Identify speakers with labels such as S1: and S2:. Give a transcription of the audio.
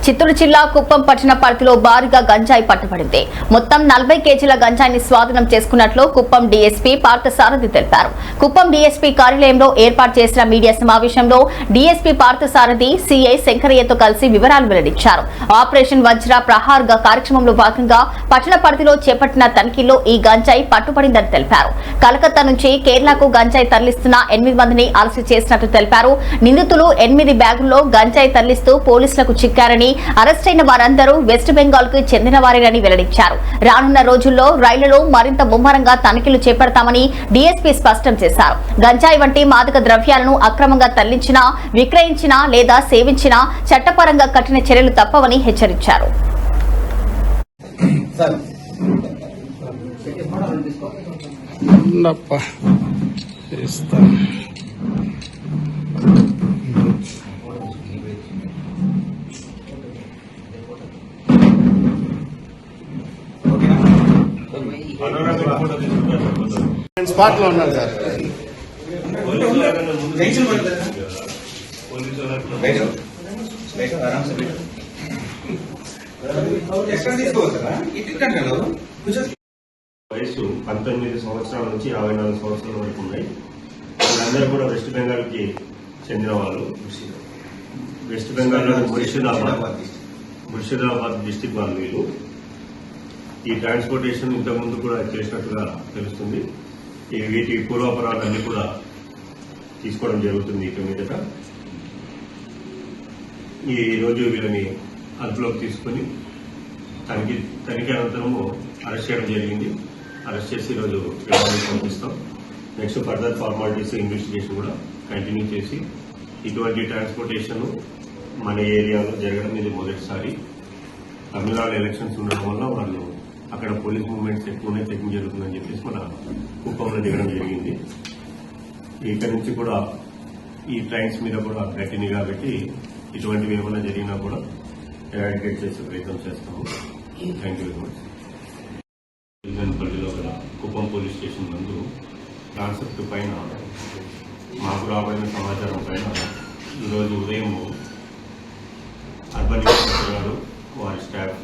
S1: చిత్తూరు జిల్లా కుప్పం పట్టణ పరిధిలో భారీగా గంజాయి పట్టుబడింది. మొత్తం 40 కేజీల గంజాయిని స్వాధీనం చేసుకున్నట్లు కుప్పం డీఎస్పీ పార్థసారథి తెలిపారు. కుప్పం డీఎస్పీ కార్యాలయంలో ఏర్పాటు చేసిన మీడియా సమావేశంలో డీఎస్పీ పార్థసారథి సిఐ శంకరయ్యతో కలిసి వివరాలు వెల్లడించారు. ఆపరేషన్ వజ్ర ప్రహార్ కార్యక్రమంలో భాగంగా పట్టణ పరిధిలో చేపట్టిన తనిఖీల్లో ఈ గంజాయి పట్టుబడిందని తెలిపారు. కలకత్తా నుంచి కేరళకు గంజాయి తరలిస్తున్న 8 మందిని అరెస్టు చేసినట్లు తెలిపారు. నిందితులు 8 బ్యాగుల్లో గంజాయి తరలిస్తూ పోలీసులకు చిక్కారని, అరెస్టైన వారందరూ వెస్ట్ బెంగాల్ కు చెందిన వారేనని వెల్లడించారు. రానున్న రోజుల్లో రైళ్లలో మరింత ముమ్మరంగా తనిఖీలు చేపడతామని డీఎస్పీ స్పష్టం చేశారు. గంజాయి వంటి మాదక ద్రవ్యాలను అక్రమంగా తరలించినా, విక్రయించినా లేదా సేవించినా చట్టపరంగా కఠిన చర్యలు తప్పవని హెచ్చరించారు.
S2: స్పాట్ లో ఉన్నారు సార్.
S3: వయసు 19 సంవత్సరాల నుంచి 54 సంవత్సరాల వరకు ఉన్నాయి. వీళ్ళందరూ కూడా వెస్ట్ బెంగాల్ కి చెందిన వాళ్ళు. వెస్ట్ బెంగాల్ ముర్షిదాబాద్ డిస్టిక్ వాళ్ళు వీళ్ళు. ఈ ట్రాన్స్పోర్టేషన్ ఇంతకుముందు కూడా చేసినట్టుగా తెలుస్తుంది. వీటి పూర్వాపరాలన్నీ కూడా తీసుకోవడం జరుగుతుంది. ఇక మీదట ఈ రోజు వీళ్ళని అదుపులోకి తీసుకుని తనిఖీ అనంతరము అరెస్ట్ చేయడం జరిగింది. అరెస్ట్ చేసి ఈరోజు రిమాండ్కి పంపిస్తాం. నెక్స్ట్ ఫర్దర్ ఫార్మాలిటీస్ ఇన్వెస్టిగేషన్ కూడా కంటిన్యూ చేసి ఇటువంటి ట్రాన్స్పోర్టేషన్ మన ఏరియాలో జరగడం ఇది మొదటిసారి. తమిళనాడు ఎలక్షన్స్ ఉండడం వల్ల వాళ్ళు అక్కడ పోలీస్ మూవ్మెంట్స్ ఎక్కువనే చెకింగ్ జరుగుతుందని చెప్పేసి మన కుప్పంలో దిగడం జరిగింది. ఇక్కడి నుంచి కూడా ఈ ట్రైన్స్ మీద కూడా గట్టి నిఘా పెట్టి ఇటువంటివి ఏమైనా జరిగినా కూడా ఎరాడికేట్ చేసే ప్రయత్నం చేస్తాము. Thank you very much. పల్లిలో గల కుప్పం పోలీస్ స్టేషన్ నందు కాన్సెప్ట్ పైన మాకు రాబడిన సమాచారం పైన ఈరోజు ఉదయం అర్బన్ ఇన్స్పెక్టర్ గారు, వారి స్టాఫ్